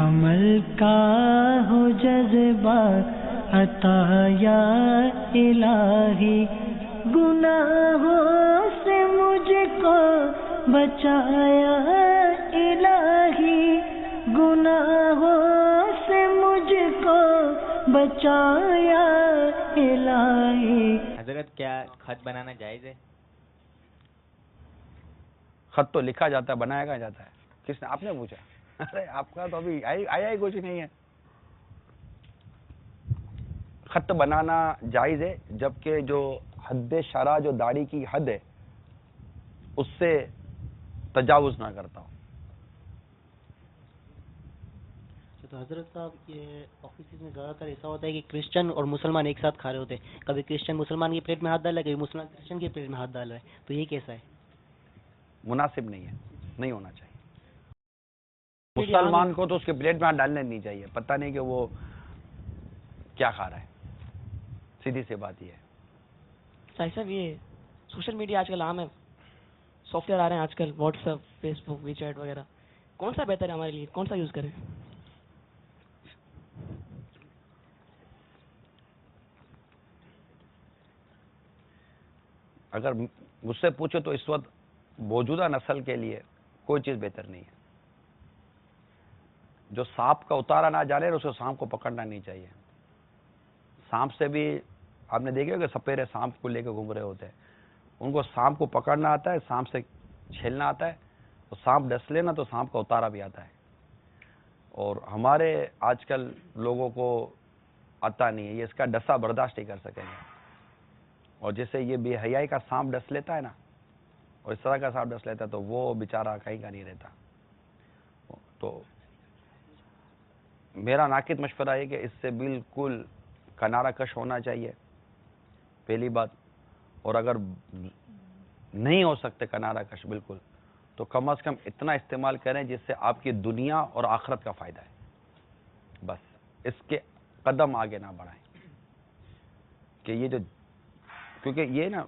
عمل کا ہو جذبہ عطا یا الہی، گناہوں سے مجھ کو بچایا الہی، گناہوں سے مجھ کو بچایا الہی۔ حضرت کیا خط بنانا جائز ہے؟ خط تو لکھا جاتا ہے، بنایا کہاں جاتا ہے؟ کس نے؟ آپ نے پوچھا؟ ارے آپ کا تو ابھی آیا ہی کچھ نہیں ہے۔ خط بنانا جائز ہے جبکہ جو حد شرع، جو داڑھی کی حد ہے، اس سے تجاوز نہ کرتا ہوں۔ تو حضرت صاحب یہ آفیسز میں زیادہ تر ایسا ہوتا ہے کہ کرسچن اور مسلمان ایک ساتھ کھا رہے ہوتے ہیں، کبھی کرسچن مسلمان کی پلیٹ میں ہاتھ ڈالا ہے، کبھی مسلمان کرسچن کی پلیٹ میں ہاتھ ڈالا ہے، تو یہ کیسا ہے؟ مناسب نہیں ہے، نہیں ہونا چاہیے۔ مسلمان کو تو اس کے پلیٹ میں ہاتھ ڈالنے نہیں چاہیے، پتہ نہیں کہ وہ کیا کھا رہا ہے، سیدھی سی بات یہ ہے۔ صاحب صاحب یہ سوشل میڈیا آج کل عام ہے، سافٹ ویئر آ رہے ہیں آج کل، واٹس ایپ، فیس بک، وی چیٹ وغیرہ، کون سا بہتر ہے ہمارے لیے، کون سا یوز کریں؟ اگر مجھ سے پوچھو تو اس وقت موجودہ نسل کے لیے کوئی چیز بہتر نہیں ہے۔ جو سانپ کا اتارا نہ جانے اس کو سانپ کو پکڑنا نہیں چاہیے۔ سانپ سے بھی آپ نے دیکھا کہ سپیرے سانپ کو لے کے گھوم رہے ہوتے ہیں، ان کو سانپ کو پکڑنا آتا ہے، سانپ سے چھیلنا آتا ہے، تو سانپ ڈس لینا تو سانپ کا اتارا بھی آتا ہے۔ اور ہمارے آج کل لوگوں کو آتا نہیں ہے، یہ اس کا ڈسا برداشت نہیں کر سکیں گے۔ اور جیسے یہ بے حیائی کا سانپ ڈس لیتا ہے نا، اور اس طرح کا سانپ ڈس لیتا ہے تو وہ بیچارہ کہیں کا نہیں رہتا۔ تو میرا ناقد مشورہ ہے کہ اس سے بالکل کنارہ کش ہونا چاہیے، پہلی بات۔ اور اگر نہیں ہو سکتے کنارہ کش بالکل، تو کم از کم اتنا استعمال کریں جس سے آپ کی دنیا اور آخرت کا فائدہ ہے، بس اس کے قدم آگے نہ بڑھائیں۔ کہ یہ جو، کیونکہ یہ نا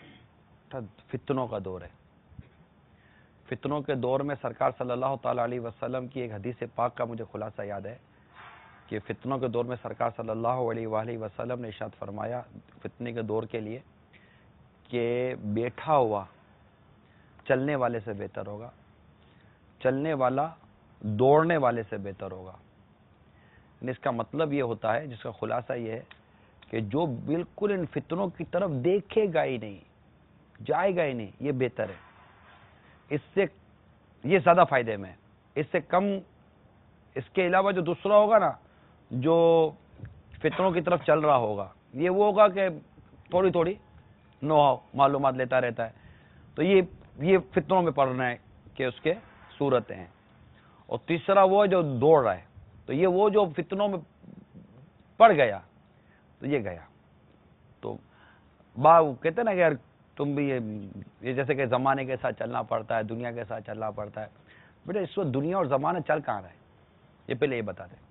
فتنوں کا دور ہے، فتنوں کے دور میں سرکار صلی اللہ تعالی علیہ وسلم کی ایک حدیث پاک کا مجھے خلاصہ یاد ہے کہ فتنوں کے دور میں سرکار صلی اللہ علیہ وآلہ وسلم نے ارشاد فرمایا فتنے کے دور کے لیے کہ بیٹھا ہوا چلنے والے سے بہتر ہوگا، چلنے والا دوڑنے والے سے بہتر ہوگا۔ اس کا مطلب یہ ہوتا ہے، جس کا خلاصہ یہ ہے کہ جو بالکل ان فتنوں کی طرف دیکھے گا ہی نہیں، جائے گا ہی نہیں، یہ بہتر ہے۔ اس سے یہ زیادہ فائدے میں، اس سے کم، اس کے علاوہ جو دوسرا ہوگا نا، جو فتنوں کی طرف چل رہا ہوگا، یہ وہ ہوگا کہ تھوڑی تھوڑی نو معلومات لیتا رہتا ہے، تو یہ فتنوں میں پڑنا ہے کہ اس کے صورتیں ہیں۔ اور تیسرا وہ جو دوڑ رہا ہے، تو یہ وہ جو فتنوں میں پڑ گیا تو یہ گیا۔ تو کہتے ہیں نا کہ یار تم بھی یہ جیسے کہ زمانے کے ساتھ چلنا پڑتا ہے، دنیا کے ساتھ چلنا پڑتا ہے۔ بیٹا اس وقت دنیا اور زمانہ چل کہاں رہا ہے، یہ پہلے یہ بتا دیں۔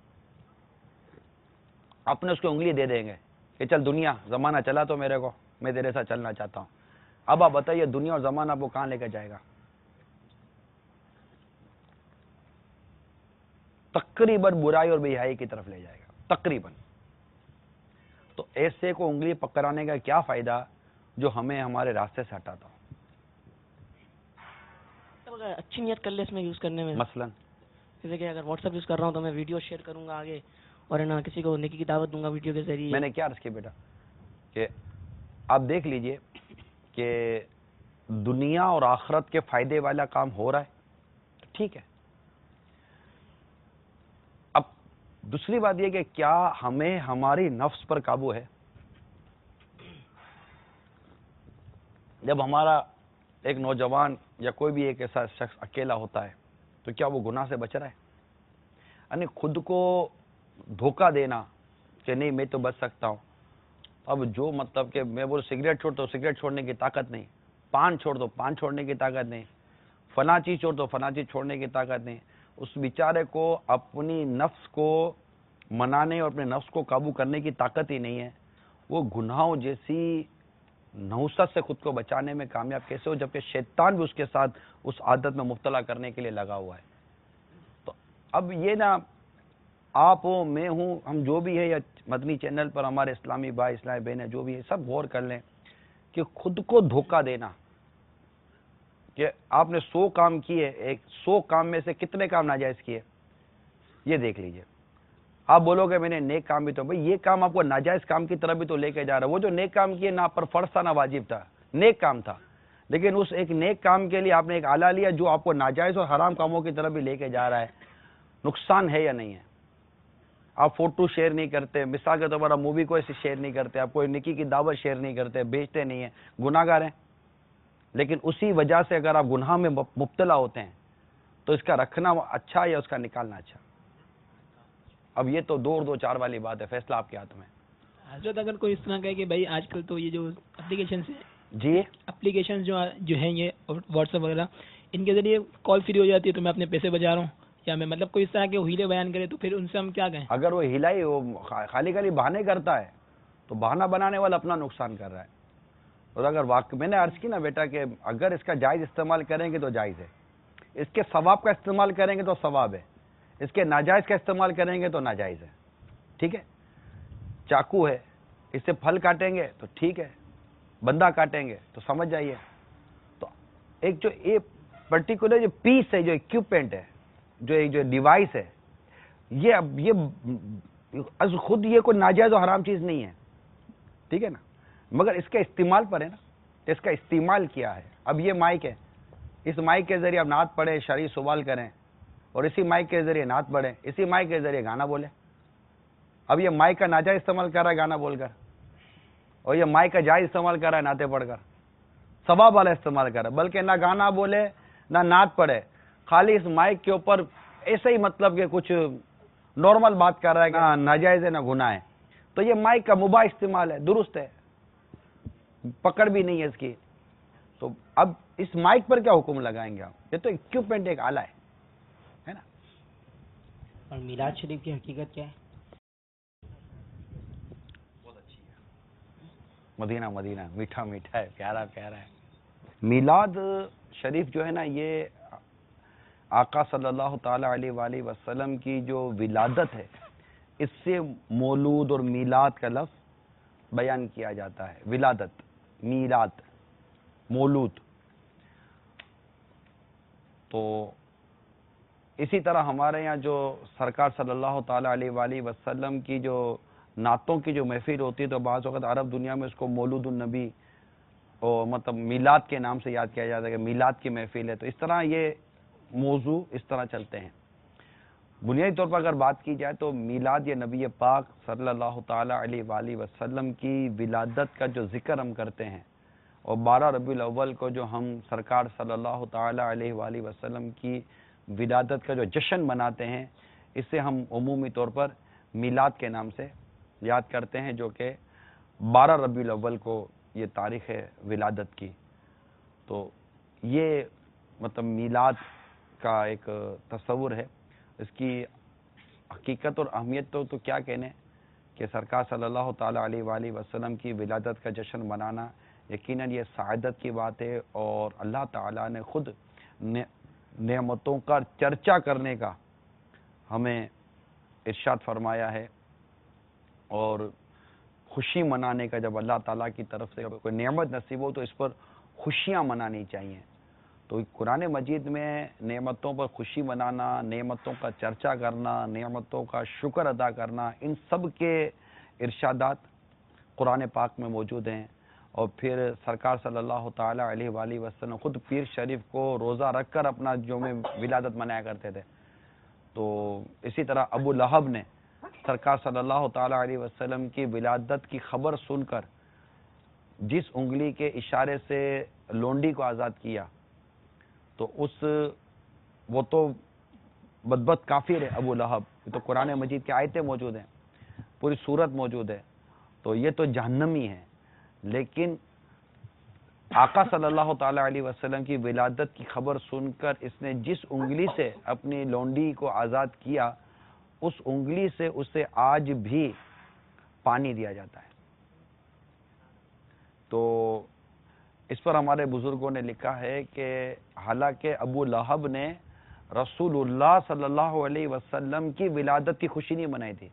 اپنے اس کو انگلی دے دیں گے کہ چل دنیا زمانہ چلا تو میرے کو، میں تیرے ساتھ چلنا چاہتا ہوں۔ اب آپ بتائیے دنیا اور زمانہ آپ کو کہاں لے کے جائے گا؟ تقریباً برائی اور بے حیائی کی طرف لے جائے گا، تقریباً۔ تو ایسے کو انگلی پکڑانے کا کیا فائدہ جو ہمیں ہمارے راستے سے ہٹاتا ہو؟ اگر اچھی نیت کر لے اس میں یوز کرنے میں، مثلا جیسے کہ اگر واٹس ایپ یوز کر رہا ہوں تو میں ویڈیو شیئر کروں گا آگے، اور ہے نا کسی کو نیکی کی دعوت دوں گا ویڈیو کے ذریعے۔ میں نے کیا عرض کیا بیٹا کہ آپ دیکھ لیجئے کہ دنیا اور آخرت کے فائدے والا کام ہو رہا ہے، ٹھیک ہے۔ اب دوسری بات یہ کہ کیا ہمیں ہماری نفس پر قابو ہے؟ جب ہمارا ایک نوجوان یا کوئی بھی ایک ایسا شخص اکیلا ہوتا ہے تو کیا وہ گناہ سے بچ رہا ہے؟ یعنی خود کو دھوکہ دینا کہ نہیں میں تو بچ سکتا ہوں۔ اب جو مطلب کہ میں بولوں سگریٹ چھوڑ تو سگریٹ چھوڑنے کی طاقت نہیں، پان چھوڑ دو پان چھوڑنے کی طاقت نہیں، فلاں چیز چھوڑ دو فلاں چیز چھوڑنے کی طاقت نہیں۔ اس بیچارے کو اپنی نفس کو منانے اور اپنے نفس کو قابو کرنے کی طاقت ہی نہیں ہے، وہ گناہوں جیسی نحوست سے خود کو بچانے میں کامیاب کیسے ہو، جبکہ شیطان بھی اس کے ساتھ اس عادت میں مبتلا کرنے کے لیے لگا ہوا ہے۔ تو اب یہ نا آپ ہو، میں ہوں، ہم جو بھی ہے، یا مدنی چینل پر ہمارے اسلامی بھائی اسلامی بہنیں جو بھی ہے، سب غور کر لیں کہ خود کو دھوکہ دینا کہ آپ نے 100 کام کیے، 100 کام میں سے کتنے کام ناجائز کیے، یہ دیکھ لیجئے. آپ بولو گے میں نے نیک کام بھی، تو بھئی یہ کام آپ کو ناجائز کام کی طرف بھی تو لے کے جا رہا ہے. وہ جو نیک کام کیے نہ پر فرض تھا نہ واجب تھا، نیک کام تھا، لیکن اس ایک نیک کام کے لیے آپ نے ایک آلہ لیا جو آپ کو ناجائز اور حرام کاموں کی طرف بھی لے کے جا رہا ہے. نقصان ہے یا نہیں ہے؟ آپ فوٹو شیئر نہیں کرتے، مثال کے طور پر آپ مووی کو ایسے شیئر نہیں کرتے، آپ کوئی نکی کی دعوت شیئر نہیں کرتے، بیچتے نہیں ہیں، گناہ گار ہیں. لیکن اسی وجہ سے اگر آپ گناہ میں مبتلا ہوتے ہیں تو اس کا رکھنا اچھا یا اس کا نکالنا اچھا؟ اب یہ تو 2 اور 2 4 والی بات ہے، فیصلہ آپ کے ہاتھ میں. حضرت اگر کوئی اس طرح کہے کہ بھائی آج کل تو یہ جو جی اپلیکیشن جو ہیں یہ واٹس ایپ وغیرہ، ان کے ذریعے کال فری ہو جاتی ہے تو میں اپنے پیسے بچا رہا ہوں، یا میں مطلب کوئی اس طرح کے ہیلے بیان کرے تو پھر ان سے ہم کیا کہیں؟ اگر وہ ہلائی وہ خالی بہانے کرتا ہے تو بہانہ بنانے والا اپنا نقصان کر رہا ہے. اور اگر میں نے عرض کی نا بیٹا کہ اگر اس کا جائز استعمال کریں گے تو جائز ہے، اس کے ثواب کا استعمال کریں گے تو ثواب ہے، اس کے ناجائز کا استعمال کریں گے تو ناجائز ہے. ٹھیک ہے، چاقو ہے، اس سے پھل کاٹیں گے تو ٹھیک ہے، بندہ کاٹیں گے تو سمجھ جائیے. تو ایک جو یہ پرٹیکولر جو پیس ہے، جو اکوپمنٹ ہے، جو ایک جو ڈیوائس ہے، یہ از خود یہ کوئی ناجائز و حرام چیز نہیں ہے. ٹھیک ہے نا، مگر اس کے استعمال پر ہے نا، اس کا استعمال کیا ہے. اب یہ مائک ہے، اس مائک کے ذریعے آپ نعت پڑھیں، شرعی سوال کریں، اور اسی مائک کے ذریعے نعت پڑھیں، اسی مائک کے ذریعے گانا بولیں. اب یہ مائک کا ناجائز استعمال کر رہا ہے گانا بول کر، اور یہ مائک کا جائز استعمال کر رہا ہے نعتیں پڑھ کر، ثواب والا استعمال کر رہا ہے. بلکہ نہ گانا بولے نہ نعت پڑھے، خالی اس مائک کے اوپر ایسے ہی مطلب کہ کچھ نارمل بات کر رہا ہے کہ نہ ناجائز ہے نہ گناہ ہے. تو یہ مائک کا مباح استعمال ہے، درست ہے، پکڑ بھی نہیں ہے اس کی. تو اب اس مائک پر کیا حکم لگائیں گے آپ؟ یہ تو اکوپمنٹ، ایک آلہ ہے نا. اور میلاد شریف کی حقیقت کیا ہے؟ مدینہ مدینہ میٹھا میٹھا ہے، پیارا پیارا ہے. میلاد شریف جو ہے نا، یہ آقا صلی اللہ تعالی علیہ وآلہ وسلم کی جو ولادت ہے، اس سے مولود اور میلاد کا لفظ بیان کیا جاتا ہے. ولادت، میلاد، مولود. تو اسی طرح ہمارے یہاں جو سرکار صلی اللہ تعالی علیہ وآلہ وسلم کی جو نعتوں کی جو محفل ہوتی ہے، تو بعض وقت عرب دنیا میں اس کو مولود النبی اور مطلب میلاد کے نام سے یاد کیا جاتا ہے کہ میلاد کی محفل ہے. تو اس طرح یہ موضوع اس طرح چلتے ہیں. بنیادی طور پر اگر بات کی جائے تو میلاد یہ نبی پاک صلی اللہ تعالی علیہ وآلہ وسلم کی ولادت کا جو ذکر ہم کرتے ہیں، اور 12 ربیع الاول کو جو ہم سرکار صلی اللہ تعالی علیہ وآلہ وسلم کی ولادت کا جو جشن مناتے ہیں، اس سے ہم عمومی طور پر میلاد کے نام سے یاد کرتے ہیں، جو کہ 12 ربیع الاول کو یہ تاریخ ہے ولادت کی. تو یہ مطلب میلاد کا ایک تصور ہے. اس کی حقیقت اور اہمیت تو کیا کہنے کہ سرکار صلی اللہ تعالی علیہ وآلہ وسلم کی ولادت کا جشن منانا یقیناً یہ سعادت کی بات ہے. اور اللہ تعالیٰ نے خود نعمتوں کا چرچا کرنے کا ہمیں ارشاد فرمایا ہے، اور خوشی منانے کا جب اللہ تعالیٰ کی طرف سے کوئی نعمت نصیب ہو تو اس پر خوشیاں منانی چاہیے. تو قرآن مجید میں نعمتوں پر خوشی منانا، نعمتوں کا چرچا کرنا، نعمتوں کا شکر ادا کرنا، ان سب کے ارشادات قرآن پاک میں موجود ہیں. اور پھر سرکار صلی اللہ تعالی علیہ وآلہ وسلم خود پیر شریف کو روزہ رکھ کر اپنا یوم ولادت منایا کرتے تھے. تو اسی طرح ابو لہب نے سرکار صلی اللہ تعالی علیہ وسلم کی ولادت کی خبر سن کر جس انگلی کے اشارے سے لونڈی کو آزاد کیا، تو وہ تو بدبخت کافر ہے ابو لہب. تو قرآن مجید کی آیتیں موجود ہیں، پوری سورت موجود ہے، تو یہ تو جہنمی ہے. لیکن آقا صلی اللہ تعالی علیہ وسلم کی ولادت کی خبر سن کر اس نے جس انگلی سے اپنی لونڈی کو آزاد کیا، اس انگلی سے اسے آج بھی پانی دیا جاتا ہے. تو اس پر ہمارے بزرگوں نے لکھا ہے کہ حالانکہ ابو لہب نے रसूलुल्लाह सल्लल्लाहु अलैहि वसल्लम की विलादत की खुशी नहीं मनाई थी।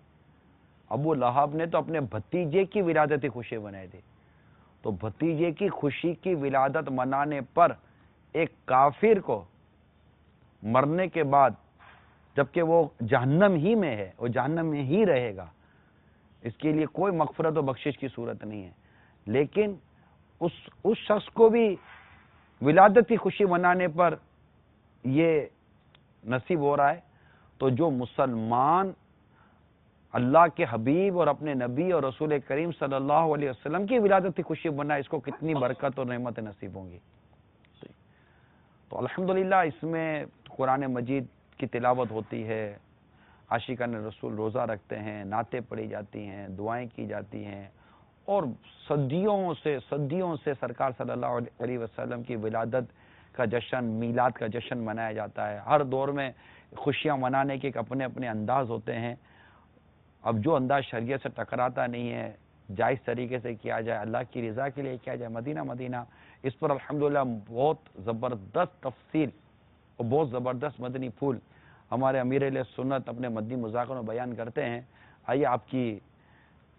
अबू लहब ने तो अपने भतीजे की विलादत की खुशी मनाई थी। तो भतीजे की खुशी की विलादत मनाने पर एक काफिर को मरने के बाद, जबकि वो जहन्नम ही में है, वो जहन्नम में ही रहेगा, इसके लिए कोई मगफरत और बख्शिश की सूरत नहीं है, लेकिन उस शख्स को भी विलादत की खुशी मनाने पर ये नसीब हो रहा है। तो जो मुसलमान अल्लाह के हबीब और अपने नबी और रसूल करीम सल्लल्लाहु अलैहि वसल्लम की विलादत की खुशी मनाए, इसको कितनी बरकत और रहमत नसीब होंगी। तो अल्हम्दुलिल्लाह इसमें कुरान मजीद की तिलावत होती है, आशिकान रसूल रोज़ा रखते हैं, नातें पढ़ी जाती हैं, दुआएं की जाती हैं, और सदियों से सरकार सल्लल्लाहु अलैहि वसल्लम की विलादत का जश्न, मीलाद का जश्न मनाया जाता है। हर दौर में खुशियां मनाने के अपने अपने अंदाज होते हैं। अब जो अंदाज शरीयत से टकराता नहीं है, जायज़ तरीके से किया जाए, अल्लाह की रज़ा के लिए किया जाए, मदीना, इस पर अल्हम्दुलिल्लाह बहुत ज़बरदस्त तफसील और बहुत ज़बरदस्त मदनी फूल हमारे अमीर सुन्नत अपने मदनी मुज़ाकर में बयान करते हैं। आइए आपकी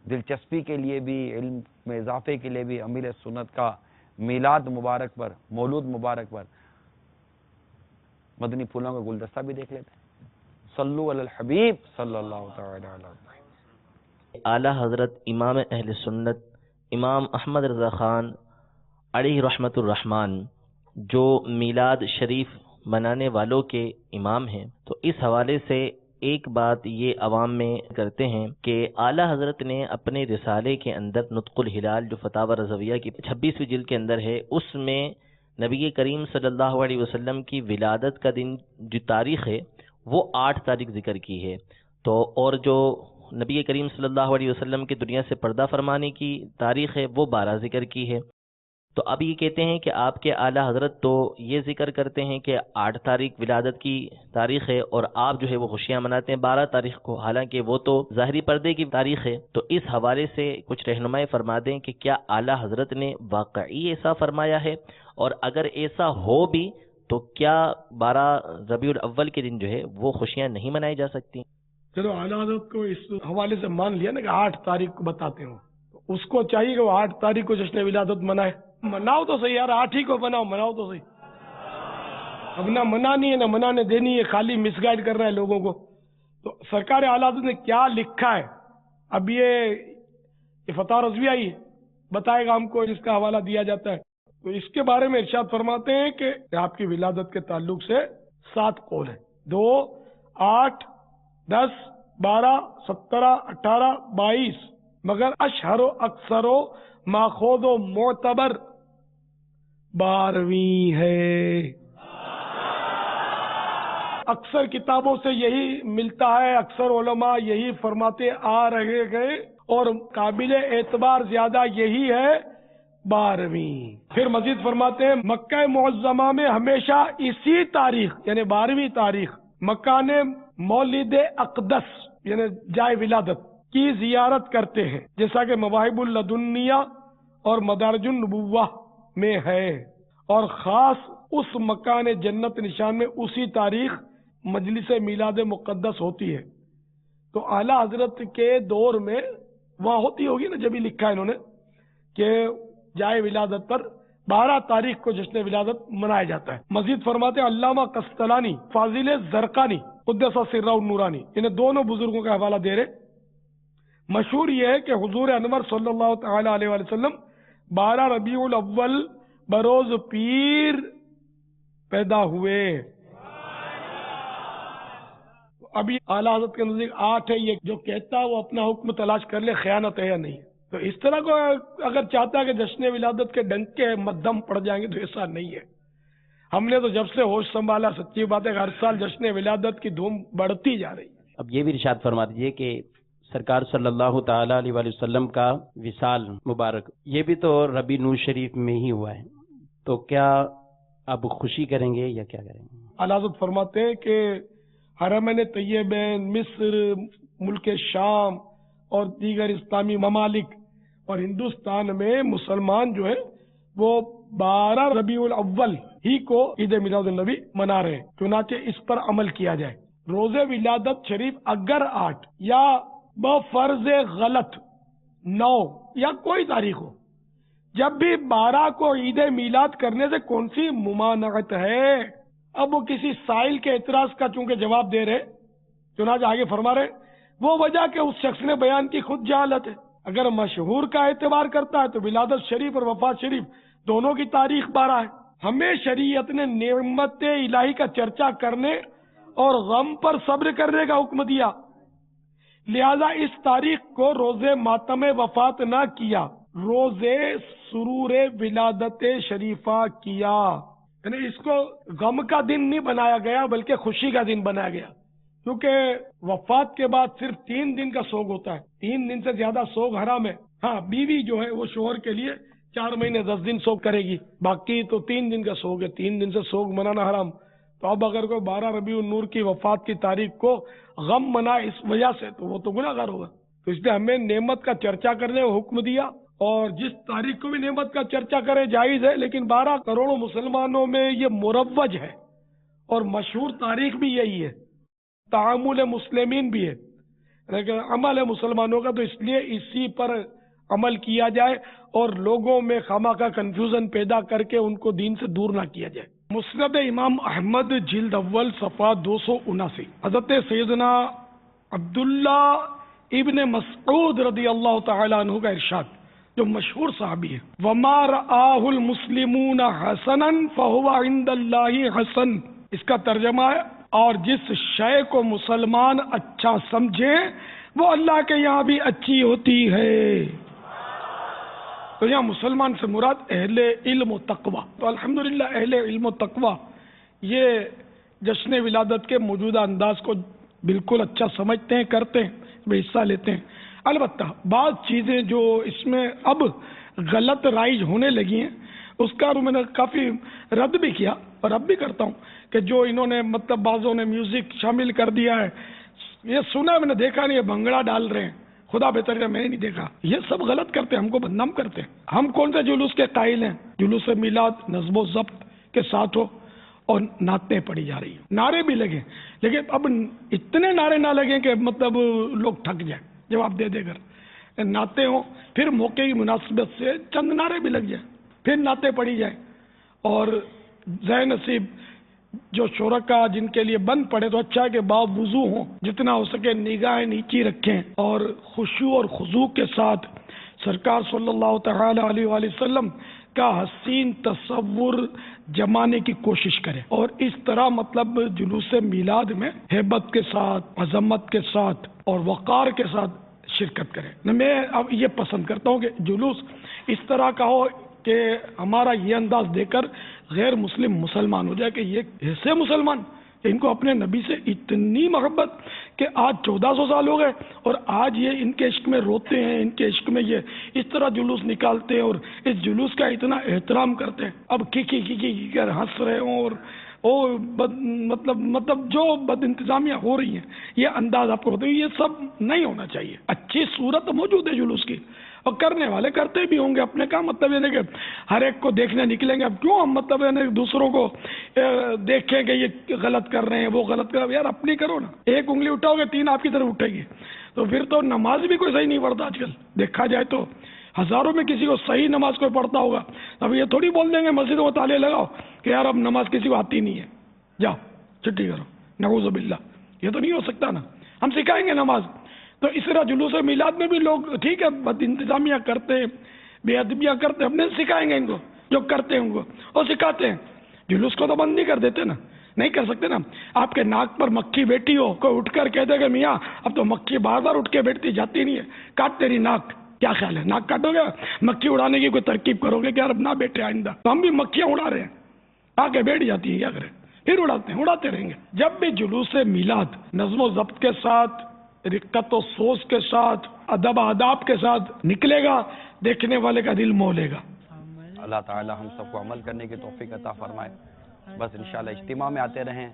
दिलचस्पी के लिए भी, इल्म में इजाफे के लिए भी अमीर सुन्नत का मीलाद मुबारक पर, मौलूद मुबारक पर मदनी फूलों का गुलदस्ता भी देख लेते हैं। सल्लु अलल हबीब सल्लल्लाहु तआला अलैहि। आला हज़रत इमाम अहले सुन्नत इमाम अहमद रज़ा ख़ान अलैहि रहमतुर रहमान जो मीलाद शरीफ मनाने वालों के इमाम हैं, तो इस हवाले से एक बात ये अवाम में करते हैं कि आला हज़रत ने अपने रिसाले के अंदर नुत्कुल हिलाल जो फतावा रज़विया की 26वीं जिल्द के अंदर है, उसमें नबी करीम सल्लल्लाहु अलैहि वसल्लम की विलादत का दिन जो तारीख़ है वो 8 तारीख जिक्र की है। तो और जो नबी करीम सल्लल्लाहु अलैहि वसल्लम के दुनिया से पर्दा फरमाने की तारीख़ है वो 12 जिक्र की है। तो अब ये कहते हैं कि आपके आला हज़रत तो ये जिक्र करते हैं कि 8 तारीख विलादत की तारीख़ है और आप जो है वो खुशियाँ मनाते हैं 12 तारीख़ को, हालांकि वो तो ज़ाहिरी पर्दे की तारीख़ है। तो इस हवाले से कुछ रहनुमाई फरमा दें कि क्या आला हज़रत ने वाकई ऐसा फरमाया है, और अगर ऐसा हो भी तो क्या 12 रबीउल अव्वल के दिन जो है वो खुशियाँ नहीं मनाई जा सकती? चलो आला हज़रत को इस हवाले से मान लिया ना कि 8 तारीख को बताते हो, तो उसको चाहिए कि वो 8 तारीख को जश्न विलादत मनाए। मनाओ तो सही यार, 8 ही को मनाओ तो सही। अब ना मनानी है ना मनाने देनी है, खाली मिसगाइड कर रहा है लोगों को। तो सरकार आला हज़रत ने क्या लिखा है, अब ये फतवा रज़विया ही बताएगा हमको, जिसका हवाला दिया जाता है। तो इसके बारे में इरशाद फरमाते हैं कि आपकी विलादत के ताल्लुक से 7 कौल है, 2, 8, 10, 12, 17, 18, 22, मगर अशहरो अक्सरो माखोदो मोतबर 12वीं है। अक्सर किताबों से यही मिलता है, अक्सर उलमा यही फरमाते आ रहे गए, और काबिल एतबार ज्यादा यही है 12वीं। फिर मजीद फरमाते हैं मक्का मुअज़्ज़मा में हमेशा इसी तारीख यानी 12वीं तारीख मकाने मौलिद अक़दस यानी जाए विलादत की जियारत करते हैं, जैसा कि मवाहिबुल लदुन्निया और मदारिजुन नबुव्वा में है, और खास उस मकान जन्नत निशान में उसी तारीख मजलिस मिलाद मुक़द्दस होती है। तो आला हजरत के दौर में वहाँ होती होगी ना, जब भी लिखा है इन्होंने कि जाए विलादत पर 12 तारीख को जश्न विलादत मनाया जाता है। मजीद फरमाते अल्लामा कस्तलानी, फाजिल ज़रक़ानी क़ुद्दस सिर्रहु नूरानी, इन्हें दोनों बुजुर्गों का हवाला दे रहे। मशहूर यह है कि हुजूर अनवर सल्लल्लाहु तआला अलैहि वसल्लम 12 रबीउल अव्वल बरोज पीर पैदा हुए। अभी आला हज़रत के नजदीक 8 है, ये जो कहता है वो अपना हुक्म तलाश कर ले, खयानत है या नहीं। तो इस तरह को अगर चाहता है कि जश्न विलादत के डंके मद्दम पड़ जाएंगे, तो ऐसा नहीं है। हमने तो जब से होश संभाला, सच्ची बात है, हर साल जश्न विलादत की धूम बढ़ती जा रही है। अब ये भी इरशाद फरमा दीजिए कि सरकार सल्लल्लाहु ताला अलैहि वसल्लम का विसाल मुबारक ये भी तो रबी नूर शरीफ में ही हुआ है, तो क्या आप खुशी करेंगे या क्या करेंगे? आला हज़रत फरमाते हैं कि हरमैन तैयबैन, मिस्र, मुल्क शाम और दीगर इस्लामी ममालिक और हिंदुस्तान में मुसलमान जो है वो 12 रबीउल अव्वल ही को ईद मिलाद नबी मना रहे हैं। चुनाचे इस पर अमल किया जाए। रोजे विलादत शरीफ अगर 8 या बफर्ज गलत 9 या कोई तारीख हो, जब भी 12 को ईद मिलाद करने से कौन सी मुमानअत है? अब वो किसी साइल के एतराज का चूंकि जवाब दे रहे, चुनाच आगे फरमा रहे, वो वजह के उस शख्स ने बयान की खुद जहालत है। अगर मशहूर का एतबार करता है तो विलादत शरीफ और वफात शरीफ दोनों की तारीख 12 है। हमें शरीयत ने नेमत इलाही का चर्चा करने और गम पर सब्र करने का हुक्म दिया, लिहाजा इस तारीख को रोजे मातम वफात ना किया, रोजे सुरूर विलादत शरीफा किया। यानी इसको गम का दिन नहीं बनाया गया बल्कि खुशी का दिन बनाया गया, क्योंकि वफात के बाद सिर्फ 3 दिन का सोग होता है। 3 दिन से ज्यादा सोग हराम है। हाँ, बीवी जो है वो शोहर के लिए 4 महीने 10 दिन सोग करेगी, बाकी तो 3 दिन का सोग है। 3 दिन से सोग मनाना हराम। तो अब अगर कोई 12 रबीउन नूर की वफात की तारीख को गम मना इस वजह से, तो वो तो गुनाहगार होगा। तो इसलिए हमें नेमत का चर्चा करने का हुक्म दिया, और जिस तारीख को भी नेमत का चर्चा करे जायज है, लेकिन 12 करोड़ मुसलमानों में ये मुरव्वज है और मशहूर तारीख भी यही है, तामुल मुस्लिमीन भी है, लेकिन अमल है मुसलमानों का। तो इसलिए इसी पर अमल किया जाए और लोगों में खामखा कंफ्यूजन पैदा करके उनको दीन से दूर ना किया जाए। मुस्नद इमाम अहमद जिल्द अव्वल सफ़ा 279, हज़रत सैयदना अब्दुल्ला इब्न मसऊद रदी अल्लाह तआला अन्हु का इरशाद, जो मशहूर सहाबी है, वमा रआहुल मुस्लिमून हसनन फहुवा इंदल्लाहि हसन। इसका तर्जमा है, और जिस शय को मुसलमान अच्छा समझे वो अल्लाह के यहाँ भी अच्छी होती है। तो यहाँ मुसलमान से मुराद अहले इल्म व तक़वा। तो अल्हम्दुलिल्लाह अहले इल्म व तक़वा ये जश्न विलादत के मौजूदा अंदाज को बिल्कुल अच्छा समझते हैं, करते हैं, वे हिस्सा लेते हैं। अलबत्ता बाद चीज़ें जो इसमें अब गलत राइज होने लगी हैं उसका मैंने काफ़ी रद्द भी किया और अब भी करता हूँ कि जो इन्होंने मतलब बाज़ों ने म्यूज़िक शामिल कर दिया है, ये सुना मैंने, देखा नहीं, ये भंगड़ा डाल रहे हैं, खुदा बेहतर है मैंने नहीं देखा, ये सब गलत करते हैं, हमको बदनाम करते हैं। हम कौन से जुलूस के कायल हैं? जुलूस मिलाद नज़्म ज़ब्त के साथ हो और नातें पड़ी जा रही हैं, नारे भी लगे, लेकिन अब इतने नारे ना लगे कि मतलब लोग थक जाए जवाब दे देकर। नाते हो, फिर मौके की मुनासिबत से चंद नारे भी लग जाए, फिर नाते पड़ी जाए, और ज़ै नसीब जो शोरका जिनके लिए बंद पड़े तो अच्छा है कि बावुज़ू हों, जितना हो सके निगाहें नीची रखें और खुशू और खुजू के साथ सरकार सल्लल्लाहु तआला अलैहि वसल्लम का हसीन तस्वुर जमाने की कोशिश करें, और इस तरह मतलब जुलूस मिलाद में हेबत के साथ, अजमत के साथ और वक़ार के साथ शिरकत करें। मैं अब ये पसंद करता हूँ कि जुलूस इस तरह का हो कि हमारा ये अंदाज देकर गैर मुस्लिम मुसलमान हो जाए कि ये ऐसे मुसलमान कि इनको अपने नबी से इतनी मोहब्बत कि आज 1400 साल हो गए और आज ये इनके इश्क में रोते हैं, इनके इश्क में ये इस तरह जुलूस निकालते हैं और इस जुलूस का इतना एहतराम करते हैं। अब की कर हंस रहे हों और मतलब जो बद इंतजामियाँ हो रही हैं, ये अंदाज आपको बताइए, ये सब नहीं होना चाहिए। अच्छी सूरत मौजूद है जुलूस की, और करने वाले करते भी होंगे अपने काम, मतलब ये नहीं कि हर एक को देखने निकलेंगे। अब क्यों हम मतलब यानी दूसरों को देखें कि ये गलत कर रहे हैं, वो गलत कर रहे हैं, यार अपनी करो ना। एक उंगली उठाओगे 3 आपकी तरफ उठेगी, तो फिर तो नमाज भी कोई सही नहीं पढ़ता आजकल, देखा जाए तो हजारों में किसी को सही नमाज कोई पढ़ता होगा। अब ये थोड़ी बोल देंगे मस्जिदों में ताले लगाओ कि यार अब नमाज किसी को आती नहीं है, जाओ छुट्टी करो, नऊज़ु बिल्लाह, ये तो नहीं हो सकता ना। हम सिखाएंगे नमाज। तो इस तरह जुलूस मिलाद में भी लोग ठीक है बद इंतजामियाँ करते हैं, बेअदबियाँ करते हैं, अपने सिखाएंगे इनको, जो करते हैं उनको और सिखाते हैं। जुलूस को तो बंद नहीं कर देते ना, नहीं कर सकते ना। आपके नाक पर मक्खी बैठी हो, कोई उठकर कह देगा मियाँ अब तो मक्खी बार बार उठ के बैठती जाती नहीं है, काट तेरी नाक, क्या ख्याल है? नाक काटोगे? मक्खी उड़ाने की कोई तरकीब करोगे कि यार अब ना बैठे आइंदा? तो हम भी मक्खियाँ उड़ा रहे हैं, आके बैठ जाती है, क्या करें? फिर उड़ाते हैं, उड़ाते रहेंगे। जब भी जुलूस मिलाद नज़्म ज़ब्त के साथ, रिक्कत और सोच के साथ, अदब आदाब के साथ निकलेगा, देखने वाले का दिल मोह लेगा। अल्लाह ताला हम सबको अमल करने की तौफीक अता फरमाए। बस इंशाल्लाह इज्तिमा में आते रहें,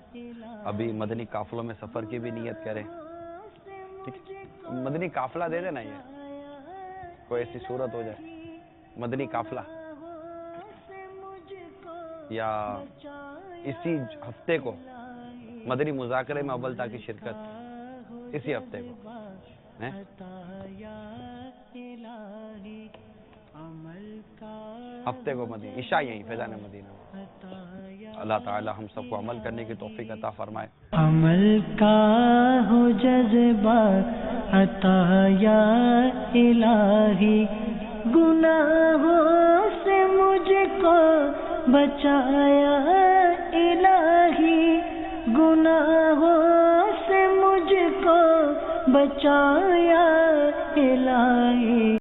अभी मदनी काफिलों में सफ़र की भी नियत करें। ठीक, मदनी काफिला दे देना, ये कोई ऐसी सूरत हो जाए मदनी काफिला। یا اسی ہفتے کو مدنی مذاکرے میں اول تا کی شرکت اسی ہفتے کو ہیں؟ ہفتے کو مدینہ عشاء یہیں فیضان مدینہ میں. اللہ تعالی ہم سب کو عمل کرنے کی توفیق عطا فرمائے. عمل کا ہو جذبہ عطا یا الہی، گناہوں سے مجھ کو بچایا الہی، گناہوں سے مجھ کو بچایا الہی.